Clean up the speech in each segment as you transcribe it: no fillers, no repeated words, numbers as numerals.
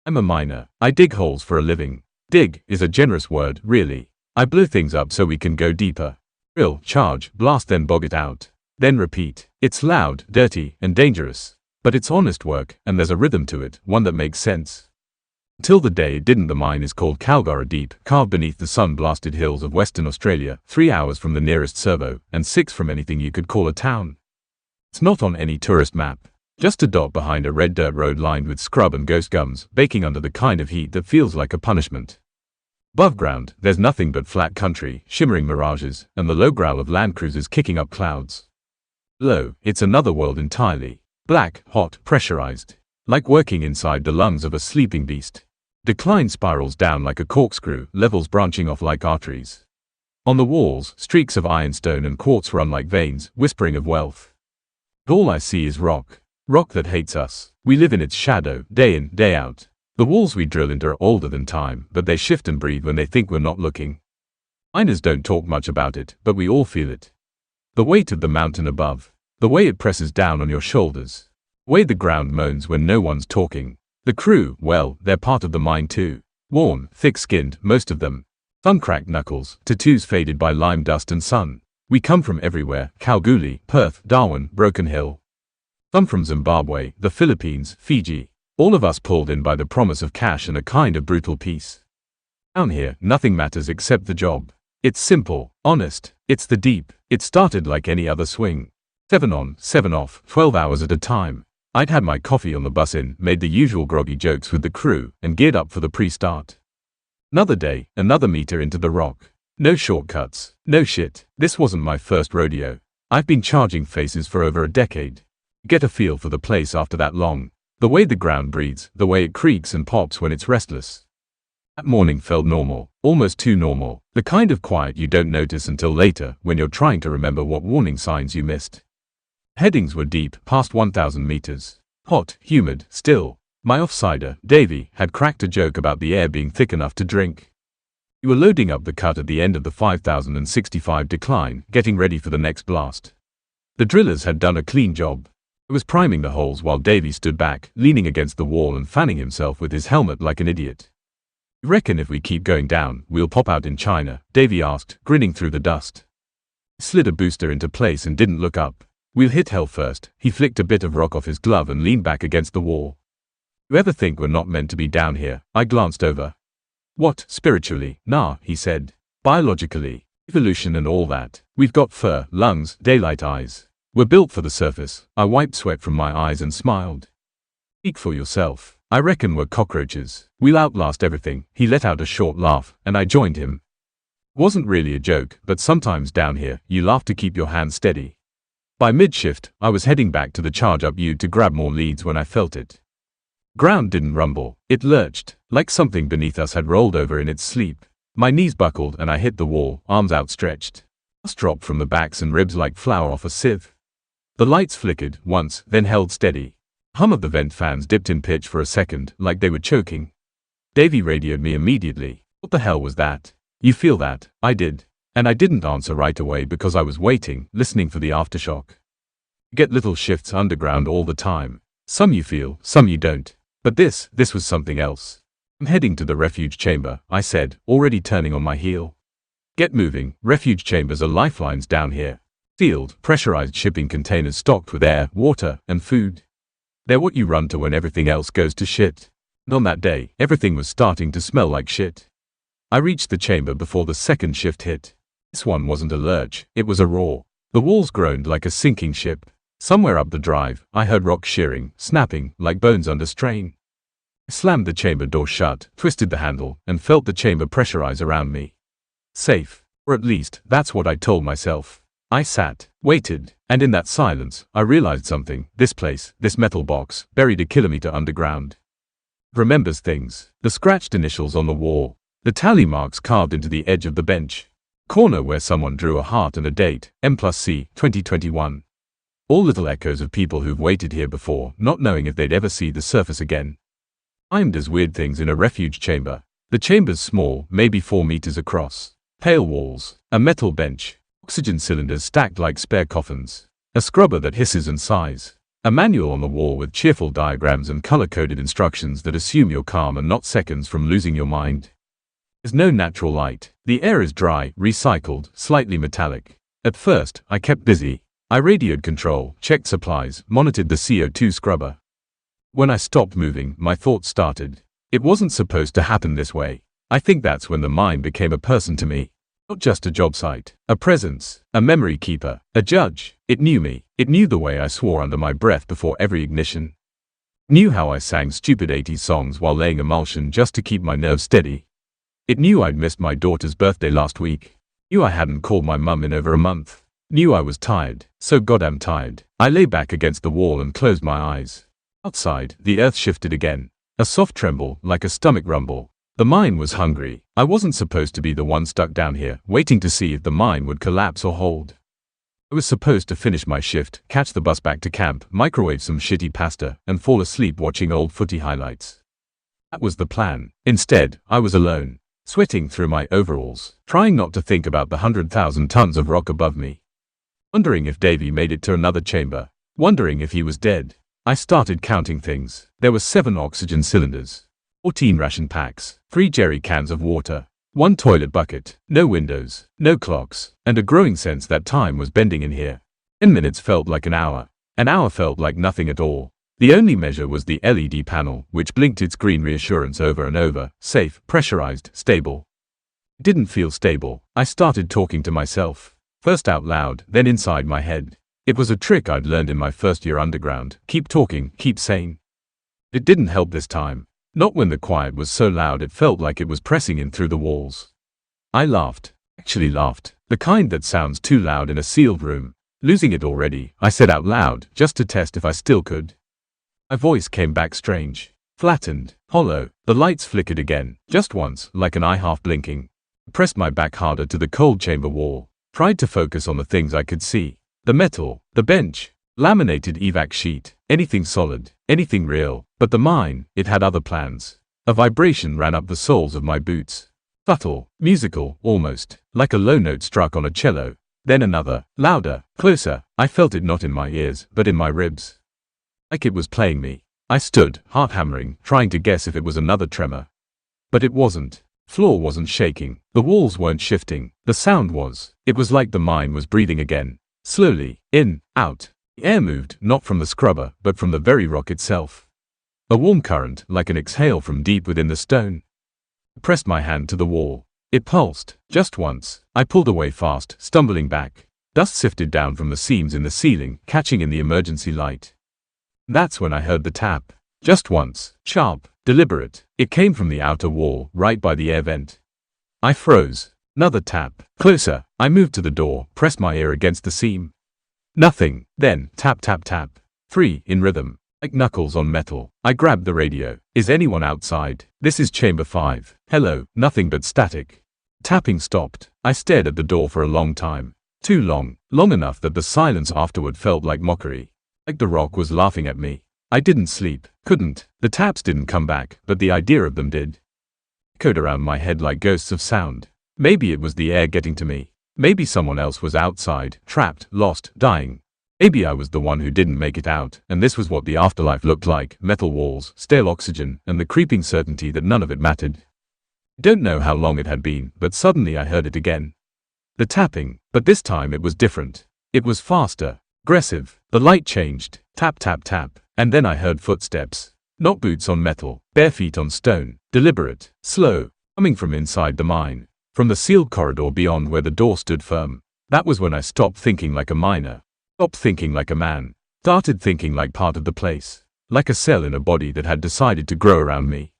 I'm a miner. I dig holes for a living. Dig is a generous word, really. I blow things up so we can go deeper. Drill, charge, blast, then bog it out. Then repeat. It's loud, dirty, and dangerous. But it's honest work, and there's a rhythm to it, one that makes sense. Until the day it didn't. The mine is called Kalgara Deep, carved beneath the sun-blasted hills of Western Australia, 3 hours from the nearest servo, and 6 from anything you could call a town. It's not on any tourist map. Just a dot behind a red dirt road lined with scrub and ghost gums, baking under the kind of heat that feels like a punishment. Above ground, there's nothing but flat country, shimmering mirages, and the low growl of land cruisers kicking up clouds. Below, it's another world entirely. Black, hot, pressurized. Like working inside the lungs of a sleeping beast. Decline spirals down like a corkscrew, levels branching off like arteries. On the walls, streaks of ironstone and quartz run like veins, whispering of wealth. But all I see is rock. Rock that hates us. We live in its shadow, day in, day out. The walls we drill into are older than time, but they shift and breathe when they think we're not looking. Miners don't talk much about it, but we all feel it. The weight of the mountain above. The way it presses down on your shoulders. The way the ground moans when no one's talking. The crew, well, they're part of the mine too. Worn, thick-skinned, most of them. Sun-cracked knuckles, tattoos faded by lime dust and sun. We come from everywhere, Kalgoorlie, Perth, Darwin, Broken Hill. Some from Zimbabwe, the Philippines, Fiji. All of us pulled in by the promise of cash and a kind of brutal peace. Down here, nothing matters except the job. It's simple, honest, it's the deep. It started like any other swing. 7 on, 7 off, 12 hours at a time. I'd had my coffee on the bus in, made the usual groggy jokes with the crew, and geared up for the pre-start. Another day, another meter into the rock. No shortcuts, no shit. This wasn't my first rodeo. I've been charging faces for over a decade. Get a feel for the place after that long. The way the ground breathes, the way it creaks and pops when it's restless. That morning felt normal, almost too normal. The kind of quiet you don't notice until later, when you're trying to remember what warning signs you missed. Headings were deep, past 1,000 meters. Hot, humid, still. My offsider, Davey, had cracked a joke about the air being thick enough to drink. We were loading up the cut at the end of the 5,065 decline, getting ready for the next blast. The drillers had done a clean job. I was priming the holes while Davey stood back, leaning against the wall and fanning himself with his helmet like an idiot. "You reckon if we keep going down, we'll pop out in China?" Davey asked, grinning through the dust. He slid a booster into place and didn't look up. "We'll hit hell first." He flicked a bit of rock off his glove and leaned back against the wall. "You ever think we're not meant to be down here?" I glanced over. "What, spiritually?" "Nah," he said. "Biologically. Evolution and all that. We've got fur, lungs, daylight eyes. We're built for the surface." I wiped sweat from my eyes and smiled. "Speak for yourself. I reckon we're cockroaches. We'll outlast everything." He let out a short laugh, and I joined him. It wasn't really a joke, but sometimes down here, you laugh to keep your hands steady. By mid-shift, I was heading back to the charge-up U to grab more leads when I felt it. Ground didn't rumble. It lurched, like something beneath us had rolled over in its sleep. My knees buckled and I hit the wall, arms outstretched. Dust dropped from the backs and ribs like flour off a sieve. The lights flickered once, then held steady. The hum of the vent fans dipped in pitch for a second, like they were choking. Davey radioed me immediately. "What the hell was that? You feel that?" I did. And I didn't answer right away because I was waiting, listening for the aftershock. You get little shifts underground all the time. Some you feel, some you don't. But this was something else. "I'm heading to the refuge chamber," I said, already turning on my heel. "Get moving. Refuge chambers are lifelines down here. Sealed, pressurized shipping containers stocked with air, water, and food. They're what you run to when everything else goes to shit." And on that day, everything was starting to smell like shit. I reached the chamber before the second shift hit. This one wasn't a lurch, it was a roar. The walls groaned like a sinking ship. Somewhere up the drive, I heard rock shearing, snapping, like bones under strain. I slammed the chamber door shut, twisted the handle, and felt the chamber pressurize around me. Safe. Or at least, that's what I told myself. I sat, waited, and in that silence, I realized something. This place, this metal box, buried a kilometer underground. It remembers things. The scratched initials on the wall. The tally marks carved into the edge of the bench. Corner where someone drew a heart and a date, M+C, 2021. All little echoes of people who've waited here before, not knowing if they'd ever see the surface again. Time does weird things in a refuge chamber. The chamber's small, maybe 4 meters across. Pale walls, a metal bench, oxygen cylinders stacked like spare coffins, a scrubber that hisses and sighs, A manual on the wall with cheerful diagrams and color-coded instructions that assume you're calm and not seconds from losing your mind. There's no natural light. The air is dry, recycled, slightly metallic. At first, I kept busy. I radioed control, checked supplies, monitored the CO2 scrubber. When I stopped moving, my thoughts started. It wasn't supposed to happen this way. I think that's when the mine became a person to me. Not just a job site, a presence, a memory keeper, a judge. It knew me. It knew the way I swore under my breath before every ignition. Knew how I sang stupid 80s songs while laying emulsion just to keep my nerves steady. It knew I'd missed my daughter's birthday last week. Knew I hadn't called my mum in over a month. Knew I was tired, so goddamn tired. I lay back against the wall and closed my eyes. Outside, the earth shifted again. A soft tremble, like a stomach rumble. The mine was hungry. I wasn't supposed to be the one stuck down here, waiting to see if the mine would collapse or hold. I was supposed to finish my shift, catch the bus back to camp, microwave some shitty pasta, and fall asleep watching old footy highlights. That was the plan. Instead, I was alone, sweating through my overalls, trying not to think about the 100,000 tons of rock above me. Wondering if Davy made it to another chamber. Wondering if he was dead. I started counting things. There were 7 oxygen cylinders, 14 ration packs, 3 jerry cans of water, 1 toilet bucket, no windows, no clocks, and a growing sense that time was bending in here. 10 minutes felt like an hour. An hour felt like nothing at all. The only measure was the LED panel, which blinked its green reassurance over and over. Safe, pressurized, stable. It didn't feel stable. I started talking to myself. First out loud, then inside my head. It was a trick I'd learned in my first year underground. Keep talking, keep sane. It didn't help this time. Not when the quiet was so loud it felt like it was pressing in through the walls. I laughed. Actually laughed. The kind that sounds too loud in a sealed room. Losing it already, I said out loud, just to test if I still could. My voice came back strange. Flattened. Hollow. The lights flickered again. Just once, like an eye half blinking. I pressed my back harder to the cold chamber wall. Tried to focus on the things I could see. The metal, the bench, laminated evac sheet, anything solid, anything real. But the mine, it had other plans. A vibration ran up the soles of my boots. Subtle, musical, almost, like a low note struck on a cello. Then another, louder, closer. I felt it not in my ears, but in my ribs. Like it was playing me. I stood, heart hammering, trying to guess if it was another tremor. But it wasn't. Floor wasn't shaking. The walls weren't shifting. The sound was. It was like the mine was breathing again. Slowly, in, out. The air moved, not from the scrubber, but from the very rock itself. A warm current, like an exhale from deep within the stone. I pressed my hand to the wall. It pulsed, just once. I pulled away fast, stumbling back. Dust sifted down from the seams in the ceiling, catching in the emergency light. That's when I heard the tap. Just once. Sharp, deliberate. It came from the outer wall, right by the air vent. I froze. Another tap. Closer. I moved to the door, pressed my ear against the seam. Nothing. Then, tap tap tap. 3, in rhythm. Like knuckles on metal. I grabbed the radio. Is anyone outside? This is chamber 5. Hello. Nothing but static. Tapping stopped. I stared at the door for a long time. Too long. Long enough that the silence afterward felt like mockery. Like the rock was laughing at me. I didn't sleep. Couldn't. The taps didn't come back, but the idea of them did. Echoed around my head like ghosts of sound. Maybe it was the air getting to me. Maybe someone else was outside, trapped, lost, dying. Maybe I was the one who didn't make it out, and this was what the afterlife looked like: metal walls, stale oxygen, and the creeping certainty that none of it mattered. I don't know how long it had been, but suddenly I heard it again. The tapping, but this time it was different. It was faster, aggressive. The light changed. Tap tap tap. And then I heard footsteps. Not boots on metal, bare feet on stone. Deliberate, slow, coming from inside the mine. From the sealed corridor beyond where the door stood firm. That was when I stopped thinking like a miner. Stopped thinking like a man. Started thinking like part of the place. Like a cell in a body that had decided to grow around me.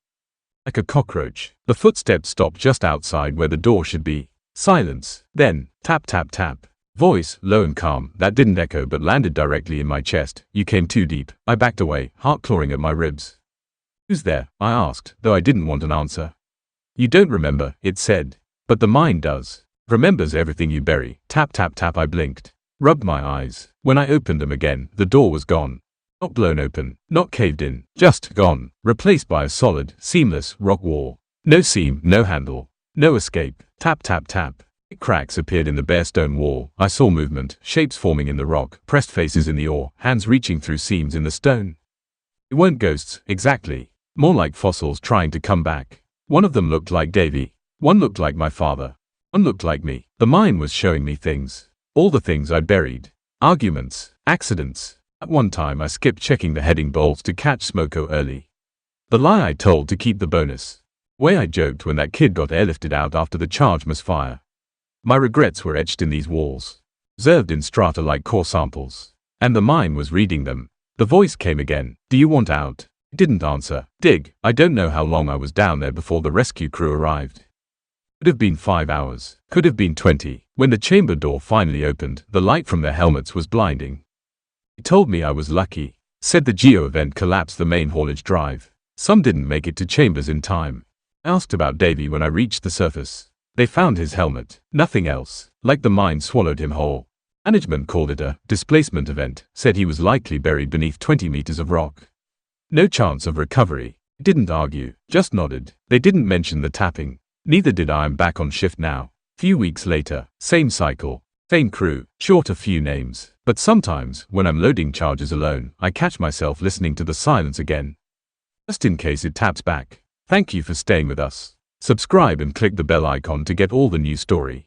Like a cockroach. The footsteps stopped just outside where the door should be. Silence. Then, tap tap tap. Voice, low and calm, that didn't echo but landed directly in my chest. You came too deep. I backed away, heart clawing at my ribs. Who's there? I asked, though I didn't want an answer. You don't remember, it said. But the mind does. Remembers everything you bury. Tap tap tap. I blinked. Rubbed my eyes. When I opened them again, the door was gone. Not blown open, not caved in, just gone. Replaced by a solid, seamless rock wall. No seam, no handle, no escape. Tap tap tap. Cracks appeared in the bare stone wall. I saw movement, shapes forming in the rock, pressed faces in the ore, hands reaching through seams in the stone. It weren't ghosts, exactly. More like fossils trying to come back. One of them looked like Davy. One looked like my father. One looked like me. The mine was showing me things. All the things I'd buried. Arguments. Accidents. At one time I skipped checking the heading bolts to catch Smoko early. The lie I told to keep the bonus. Way I joked when that kid got airlifted out after the charge misfire. My regrets were etched in these walls. Preserved in strata like core samples. And the mine was reading them. The voice came again. Do you want out? I didn't answer. Dig. I don't know how long I was down there before the rescue crew arrived. Could have been 5 hours. Could have been 20. When the chamber door finally opened, the light from their helmets was blinding. It told me I was lucky. Said the geo event collapsed the main haulage drive. Some didn't make it to chambers in time. I asked about Davy when I reached the surface. They found his helmet. Nothing else. Like the mine swallowed him whole. Management called it a displacement event, said he was likely buried beneath 20 meters of rock. No chance of recovery. I didn't argue, just nodded. They didn't mention the tapping. Neither did I. I'm back on shift now. Few weeks later, same cycle, same crew, short a few names. But sometimes, when I'm loading charges alone, I catch myself listening to the silence again. Just in case it taps back. Thank you for staying with us. Subscribe and click the bell icon to get all the new story.